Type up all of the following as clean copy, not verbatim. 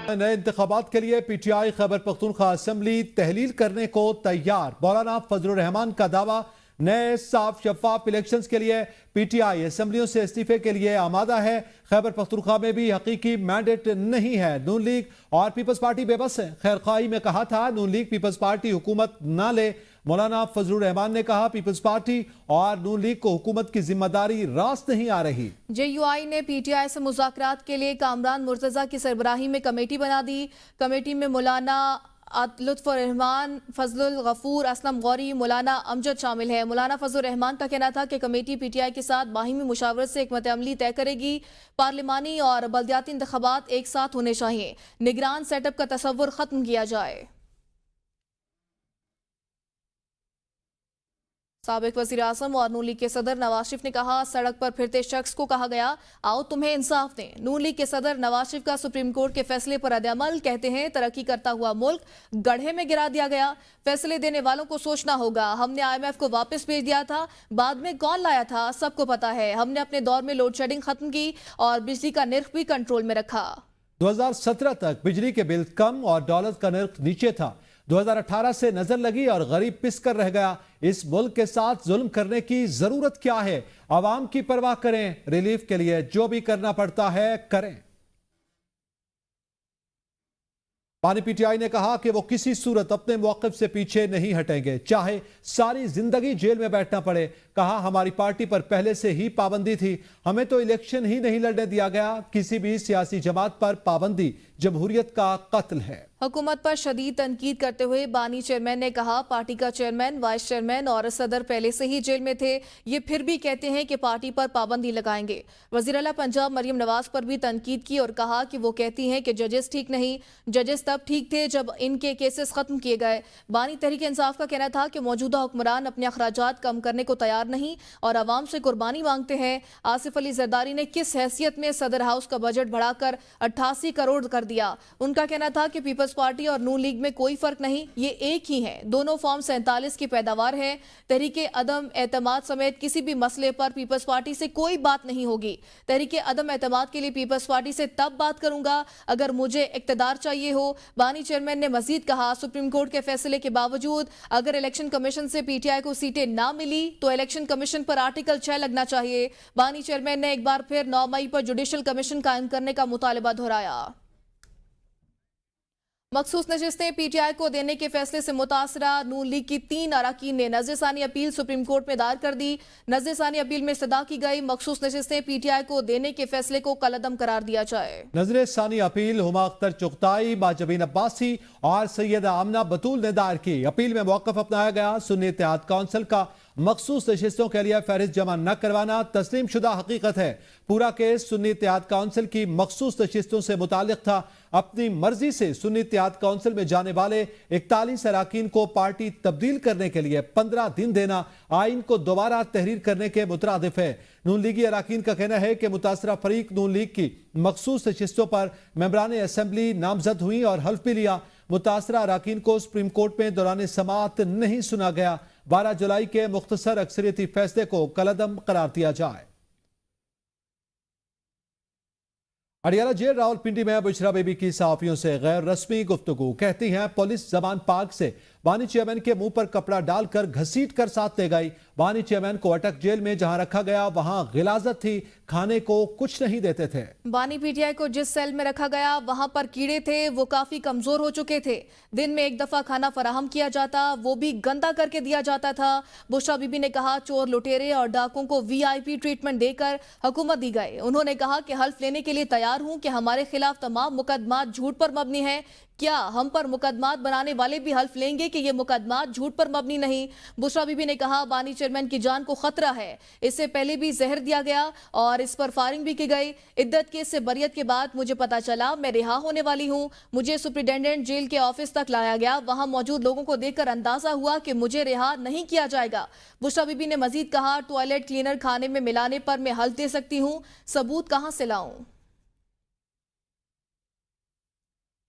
نئے انتخابات کے لیے P T I Khyber Pakhtunkhwa assembly تحلیل کرنے کو تیار۔ مولانا فضل الرحمان کا دعویٰ، نئے صاف شفاف الیکشنز کے لیے پی ٹی آئی اسمبلیوں سے استعفے کے لیے آمادہ ہے۔ خیبر پختونخوا میں بھی حقیقی مینڈیٹ نہیں ہے۔ نون لیگ اور پیپلز پارٹی بے بس ہے۔ خیرخواہی میں کہا تھا نون لیگ پیپلز پارٹی حکومت نہ لے۔ مولانا فضل الرحمان نے کہا پیپلز پارٹی اور نون لیگ کو حکومت کی ذمہ داری راست نہیں آ رہی۔ جے یو آئی نے پی ٹی آئی سے مذاکرات کے لیے کامران مرتضیٰ کی سربراہی میں کمیٹی بنا دی۔ کمیٹی میں مولانا لطف الرحمان، فضل الغفور، اسلم غوری، مولانا امجد شامل ہے۔ مولانا فضل الرحمان کا کہنا تھا کہ کمیٹی پی ٹی آئی کے ساتھ باہمی مشاورت سے حکمت عملی طے کرے گی۔ پارلیمانی اور بلدیاتی انتخابات ایک ساتھ ہونے چاہیے۔ نگران سیٹ اپ کا تصور ختم کیا جائے۔ سابق وزیر اعظم اور نون لیگ کے صدر نواز شریف نے کہا سڑک پر پھرتے شخص کو کہا گیا آؤ تمہیں انصاف دیں۔ نون لیگ کے صدر نواز شریف کا سپریم کورٹ کے فیصلے پر رد عمل، کہتے ہیں ترقی کرتا ہوا ملک گڑھے میں گرا دیا گیا۔ فیصلے دینے والوں کو سوچنا ہوگا، ہم نے IMF کو واپس بھیج دیا تھا، بعد میں کون لایا تھا سب کو پتا ہے۔ ہم نے اپنے دور میں لوڈ شیڈنگ ختم کی اور بجلی کا نرخ بھی کنٹرول میں رکھا۔ 2017 تک بجلی کے بل کم اور ڈالر کا نرخ نیچے تھا۔ 2018 سے نظر لگی اور غریب پس کر رہ گیا۔ اس ملک کے ساتھ ظلم کرنے کی ضرورت کیا ہے؟ عوام کی پرواہ کریں، ریلیف کے لیے جو بھی کرنا پڑتا ہے کریں۔ بانی پی ٹی آئی نے کہا کہ وہ کسی صورت اپنے موقف سے پیچھے نہیں ہٹیں گے، چاہے ساری زندگی جیل میں بیٹھنا پڑے۔ کہا ہماری پارٹی پر پہلے سے ہی پابندی تھی، ہمیں تو الیکشن ہی نہیں لڑنے دیا گیا۔ کسی بھی سیاسی جماعت پر پابندی جمہوریت کا قتل ہے۔ حکومت پر شدید تنقید کرتے ہوئے بانی چیئرمین نے کہا پارٹی کا چیئرمین، وائس چیئرمین اور صدر پہلے سے ہی جیل میں تھے، یہ پھر بھی کہتے ہیں کہ پارٹی پر پابندی لگائیں گے۔ وزیر اعلیٰ پنجاب مریم نواز پر بھی تنقید کی اور کہا کہ وہ کہتی ہیں کہ ججز ٹھیک نہیں، ججز تب ٹھیک تھے جب ان کے کیسز ختم کیے گئے۔ بانی تحریک انصاف کا کہنا تھا کہ موجودہ حکمران اپنے اخراجات کم کرنے کو تیار نہیں اور عوام سے قربانی مانگتے ہیں۔ آصف علی زرداری نے کس حیثیت میں صدر ہاؤس کا بجٹ بڑھا کر 88 کروڑ کر دیا؟ ان کا کہنا تھا کہ پیپلز پارٹی اور نون لیگ میں کوئی فرق نہیں، یہ ایک ہی ہیں، دونوں فارم 47 کی پیداوار ہے۔ تحریک عدم اعتماد سمیت کسی بھی مسئلے پر پیپلز پارٹی سے کوئی بات نہیں ہوگی۔ تحریک عدم اعتماد کے لیے پیپلز پارٹی سے تب بات کروں گا اگر مجھے اقتدار چاہیے ہو۔ بانی چیئرمین نے مزید کہا سپریم کورٹ کے فیصلے کے باوجود اگر الیکشن کمیشن سے پی ٹی آئی کو سیٹیں نہ ملی تو الیکشن کمیشن پر آرٹیکل 6 لگنا چاہیے۔ بانی چیئرمین نے ایک بار پھر 9 مئی پر جوڈیشل کمیشن قائم کرنے کا مطالبہ دہرایا۔ مخصوص نشستیں پی ٹی آئی کو دینے کے فیصلے سے متاثرہ نون لیگ کی 3 اراکین نے نظر ثانی اپیل سپریم کورٹ میں دائر کر دی۔ نظر ثانی اپیل میں استدعا کی گئی مخصوص نشستیں پی ٹی آئی کو دینے کے فیصلے کو کالعدم قرار دیا جائے۔ نظر ثانی اپیل ہما اختر چغتائی، ماجبین عباسی اور سیدہ آمنہ بطول نے دائر کی۔ اپیل میں موقف اپنایا گیا سنی اتحاد کونسل کا مخصوص نشستوں کے لیے فہرست جمع نہ کروانا تسلیم شدہ حقیقت ہے۔ پورا کیس سنی اتحاد کونسل کی مخصوص نشستوں سے متعلق تھا۔ اپنی مرضی سے سنی اتحاد کونسل میں جانے والے 41 اراکین کو پارٹی تبدیل کرنے کے لیے 15 دن دینا آئین کو دوبارہ تحریر کرنے کے مترادف ہے۔ نون لیگی اراکین کا کہنا ہے کہ متاثرہ فریق نون لیگ کی مخصوص نشستوں پر ممبران اسمبلی نامزد ہوئی اور حلف بھی لیا۔ متاثرہ اراکین کو سپریم کورٹ میں دوران سماعت نہیں سنا گیا۔ 12 جولائی کے مختصر اکثریتی فیصلے کو کالعدم قرار دیا جائے۔ اڈیالہ جیل راولپنڈی میں بشرا بی بی کی صحافیوں سے غیر رسمی گفتگو، کہتی ہیں پولیس زمان پاک سے بانی چیئرمین کے منہ پر کپڑا ڈال کر گھسیٹ کر ساتھ لے گئی۔ بانی چیئرمین کو اٹک جیل میں جہاں رکھا گیا وہاں غلاظت تھی، کھانے کو کچھ نہیں دیتے تھے۔ بانی پی ٹی آئی کو جس سیل میں رکھا گیا وہاں پر کیڑے تھے، وہ کافی کمزور ہو چکے تھے۔ دن میں ایک دفعہ کھانا فراہم کیا جاتا، وہ بھی گندا کر کے دیا جاتا تھا۔ بشرا بی بی نے کہا چور لٹیرے اور ڈاکوں کو VIP ٹریٹمنٹ دے کر حکومت دی گئے۔ انہوں نے کہا کہ حلف لینے کے لیے تیار ہوں کہ ہمارے خلاف تمام مقدمات جھوٹ پر مبنی ہیں۔ کیا ہم پر مقدمات بنانے والے بھی حلف لیں گے کہ یہ مقدمات جھوٹ پر مبنی نہیں؟ بشرا بی بی نے کہا بانی چیئرمین کی جان کو خطرہ ہے، اس سے پہلے بھی زہر دیا گیا اور اس پر فائرنگ بھی کی گئی۔ عدت کیس سے بریت کے بعد مجھے پتا چلا میں رہا ہونے والی ہوں۔ مجھے سپرنٹینڈنٹ جیل کے آفس تک لایا گیا، وہاں موجود لوگوں کو دیکھ کر اندازہ ہوا کہ مجھے رہا نہیں کیا جائے گا۔ بشرا بی بی نے مزید کہا ٹوائلٹ کلینر کھانے میں ملانے پر میں حلف دے سکتی ہوں، ثبوت کہاں سے لاؤں؟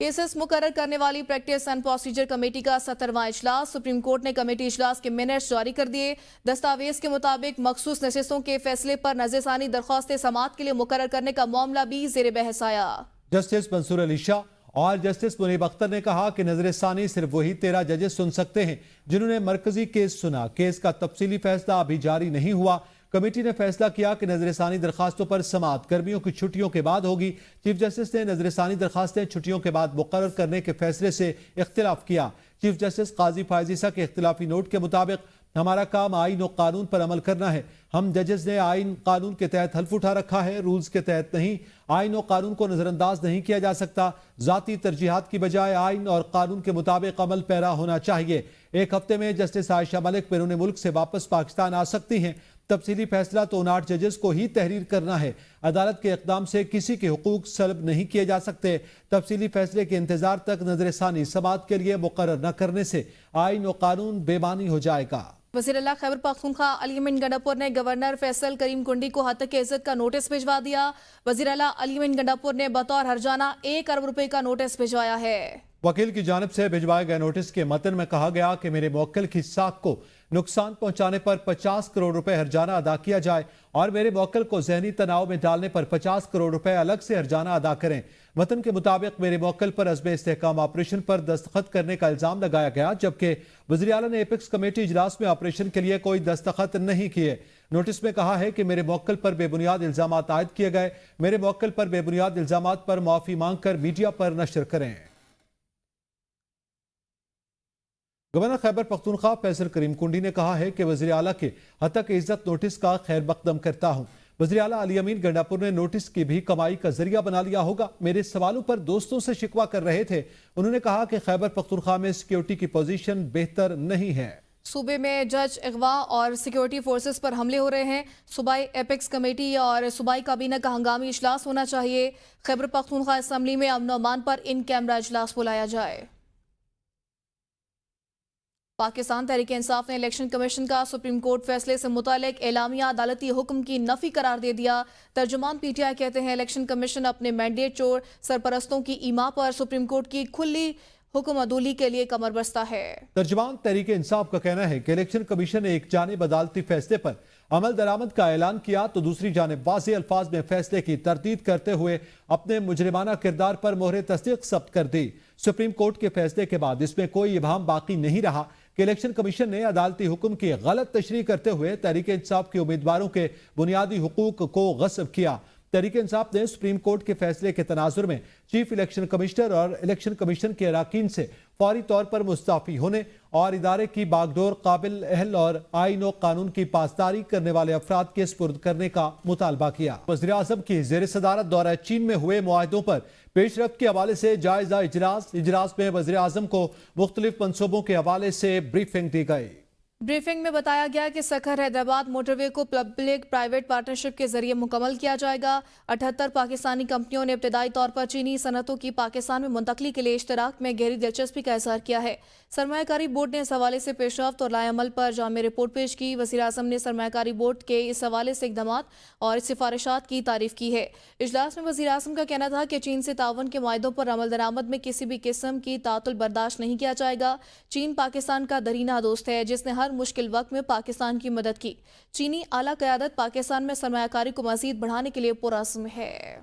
کیسز مقرر کرنے والی پریکٹس اینڈ پروسیجر کمیٹی کا 17واں اجلاس، سپریم کورٹ نے کمیٹی اجلاس کے منٹس جاری کر دیے۔ دستاویز کے مطابق مخصوص نشستوں کے فیصلے پر نظر ثانی درخواست سماعت کے لیے مقرر کرنے کا معاملہ بھی زیر بحث آیا۔ جسٹس منصور علی شاہ اور جسٹس منیب اختر نے کہا کہ نظر ثانی صرف وہی 13 ججز سن سکتے ہیں جنہوں نے مرکزی کیس سنا۔ کیس کا تفصیلی فیصلہ ابھی جاری نہیں ہوا۔ کمیٹی نے فیصلہ کیا کہ نظر ثانی درخواستوں پر سماعت گرمیوں کی چھٹیوں کے بعد ہوگی۔ چیف جسٹس نے نظر ثانی درخواستیں چھٹیوں کے بعد مقرر کرنے کے فیصلے سے اختلاف کیا۔ چیف جسٹس قاضی فائز عیسیٰ کے اختلافی نوٹ کے مطابق ہمارا کام آئین و قانون پر عمل کرنا ہے۔ ہم ججز نے آئین قانون کے تحت حلف اٹھا رکھا ہے، رولز کے تحت نہیں۔ آئین و قانون کو نظر انداز نہیں کیا جا سکتا۔ ذاتی ترجیحات کی بجائے آئین اور قانون کے مطابق عمل پیرا ہونا چاہیے۔ ایک ہفتے میں جسٹس عائشہ ملک بیرون ملک سے واپس پاکستان آ سکتی ہیں۔ تفصیلی فیصلہ تو 59 ججز کو ہی تحریر کرنا ہے۔ عدالت کے اقدام سے کسی کے حقوق سلب نہیں کیے جا سکتے۔ تفصیلی فیصلے کے انتظار تک نظر ثانی سماعت کے لیے مقرر نہ کرنے سے آئین و قانون بے معنی ہو جائے گا۔ وزیر اعلیٰ خیبر پختونخوا علی امین گنڈاپور نے گورنر فیصل کریم کنڈی کو ہتک عزت کا نوٹس بھجوا دیا۔ وزیر اعلیٰ علی امین گنڈاپور نے بطور ہرجانہ 1 ارب روپے کا نوٹس بھجوایا ہے۔ وکیل کی جانب سے بھجوائے گئے نوٹس کے متن میں کہا گیا کہ میرے موکل کی ساکھ کو نقصان پہنچانے پر 50 کروڑ روپے ہرجانہ ادا کیا جائے اور میرے موکل کو ذہنی تناؤ میں ڈالنے پر 50 کروڑ روپے الگ سے ہرجانہ ادا کریں۔ متن کے مطابق میرے موکل پر عزم استحکام آپریشن پر دستخط کرنے کا الزام لگایا گیا، جبکہ وزیر اعلیٰ نے ایپیکس کمیٹی اجلاس میں آپریشن کے لیے کوئی دستخط نہیں کیے۔ نوٹس میں کہا ہے کہ میرے موکل پر بے بنیاد الزامات عائد کیے گئے۔ میرے موکل پر بے بنیاد الزامات پر معافی مانگ کر میڈیا پر نشر کریں۔ گورنر خیبر پختونخوا فیصل کریم کنڈی نے کہا ہے کہ وزیر اعلیٰ کے ہتک عزت نوٹس کا خیر مقدم کرتا ہوں۔ وزیر اعلیٰ علی امین گنڈاپور نے نوٹس کی بھی کمائی کا ذریعہ بنا لیا ہوگا۔ میرے سوالوں پر دوستوں سے شکوہ کر رہے تھے۔ انہوں نے کہا کہ خیبر پختونخوا میں سیکیورٹی کی پوزیشن بہتر نہیں ہے۔ صوبے میں جج اغوا اور سیکیورٹی فورسز پر حملے ہو رہے ہیں۔ صوبائی ایپیکس کمیٹی اور صوبائی کابینہ کا ہنگامی اجلاس ہونا چاہیے۔ خیبر پختونخوا اسمبلی میں امن و امان پر ان کیمرہ اجلاس بلایا جائے۔ پاکستان تحریک انصاف نے الیکشن کمیشن کا سپریم کورٹ فیصلے سے متعلق اعلامیہ عدالتی حکم کی نفی قرار دے دیا۔ ترجمان پی ٹی آئی کہتے ہیں الیکشن کمیشن اپنے مینڈیٹ چور سرپرستوں کی ایما پر سپریم کورٹ کی کھلی حکم عدولی کے لیے کمر بستہ ہے۔ ترجمان تحریک انصاف کا کہنا ہے کہ الیکشن کمیشن نے ایک جانب عدالتی فیصلے پر عمل درآمد کا اعلان کیا تو دوسری جانب واضح الفاظ میں فیصلے کی تردید کرتے ہوئے اپنے مجرمانہ کردار پر مہر تصدیق ثبت کر دی۔ سپریم کورٹ کے فیصلے کے بعد اس میں کوئی ابہام باقی نہیں رہا کہ الیکشن کمیشن نے عدالتی حکم کی غلط تشریح کرتے ہوئے تحریک انصاف کے امیدواروں کے بنیادی حقوق کو غصب کیا۔ تحریک انصاف نے سپریم کورٹ کے فیصلے کے تناظر میں چیف الیکشن کمشنر اور الیکشن کمیشن کے اراکین سے فوری طور پر مستعفی ہونے اور ادارے کی باغ ڈور قابل اہل اور آئین و قانون کی پاسداری کرنے والے افراد کے سپرد کرنے کا مطالبہ کیا۔ وزیر اعظم کی زیر صدارت دورہ چین میں ہوئے معاہدوں پر پیش رفت کے حوالے سے جائزہ اجلاس میں وزیر اعظم کو مختلف منصوبوں کے حوالے سے بریفنگ دی گئی۔ بریفنگ میں بتایا گیا کہ سکھر حیدرآباد موٹر وے کو پبلک پرائیویٹ پارٹنرشپ کے ذریعے مکمل کیا جائے گا۔ 78 پاکستانی کمپنیوں نے ابتدائی طور پر چینی صنعتوں کی پاکستان میں منتقلی کے لیے اشتراک میں گہری دلچسپی کا اظہار کیا ہے۔ سرمایہ کاری بورڈ نے اس حوالے سے پیش رفت اور لائے عمل پر جامع رپورٹ پیش کی۔ وزیر اعظم نے سرمایہ کاری بورڈ کے اس حوالے سے اقدامات اور سفارشات کی تعریف کی ہے۔ اجلاس میں وزیر اعظم کا کہنا تھا کہ چین سے تعاون کے معاہدوں پر عمل درآمد میں کسی بھی قسم کی تعطل برداشت نہیں کیا جائے گا۔ چین پاکستان کا درینہ دوست ہے جس نے ہر مشکل وقت میں پاکستان کی مدد کی۔ چینی اعلیٰ قیادت پاکستان میں سرمایہ کاری کو مزید بڑھانے کے لیے پرعزم ہے۔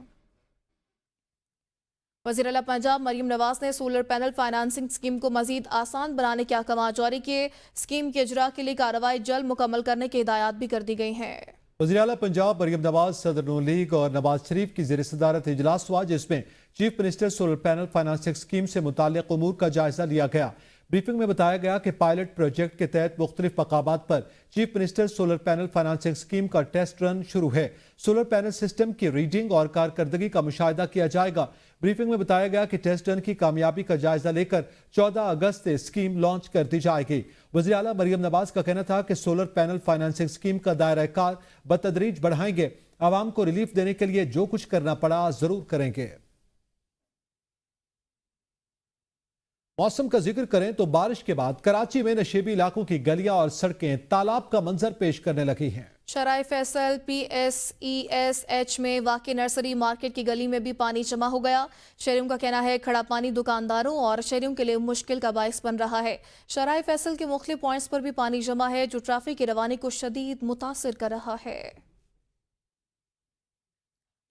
وزیر اعلیٰ پنجاب مریم نواز نے سولر پینل فائنانسنگ اسکیم کو مزید آسان بنانے کے احکامات جاری کیے۔ اسکیم کے اجرا کے لیے کارروائی جلد مکمل کرنے کی ہدایات بھی کر دی گئی ہیں۔ وزیر اعلیٰ پنجاب مریم نواز صدر نون لیگ اور نواز شریف کی زیر صدارت اجلاس ہوا جس میں chief minister solar panel financing scheme سے متعلق امور کا جائزہ لیا گیا۔ بریفنگ میں بتایا گیا کہ پائلٹ پروجیکٹ کے تحت مختلف مقامات پر chief minister solar panel financing scheme کا ٹیسٹ رن شروع ہے۔ سولر پینل سسٹم کی ریڈنگ اور کارکردگی کا مشاہدہ کیا جائے گا۔ بریفنگ میں بتایا گیا کہ ٹیسٹ رن کی کامیابی کا جائزہ لے کر 14 اگست سے اسکیم لانچ کر دی جائے گی۔ وزیر اعلیٰ مریم نواز کا کہنا تھا کہ سولر پینل فائنانسنگ اسکیم کا دائرہ کار بتدریج بڑھائیں گے۔ عوام کو ریلیف دینے کے لیے جو کچھ کرنا پڑا ضرور کریں گے۔ موسم کا ذکر کریں تو بارش کے بعد کراچی میں نشیبی علاقوں کی گلیاں اور سڑکیں تالاب کا منظر پیش کرنے لگی ہیں۔ شرائع فیصل P E C H S میں واقع نرسری مارکیٹ کی گلی میں بھی پانی جمع ہو گیا۔ شہریوں کا کہنا ہے کھڑا پانی دکانداروں اور شہریوں کے لیے مشکل کا باعث بن رہا ہے۔ شرائع فیصل کے مختلف پوائنٹس پر بھی پانی جمع ہے جو ٹریفک کی روانی کو شدید متاثر کر رہا ہے۔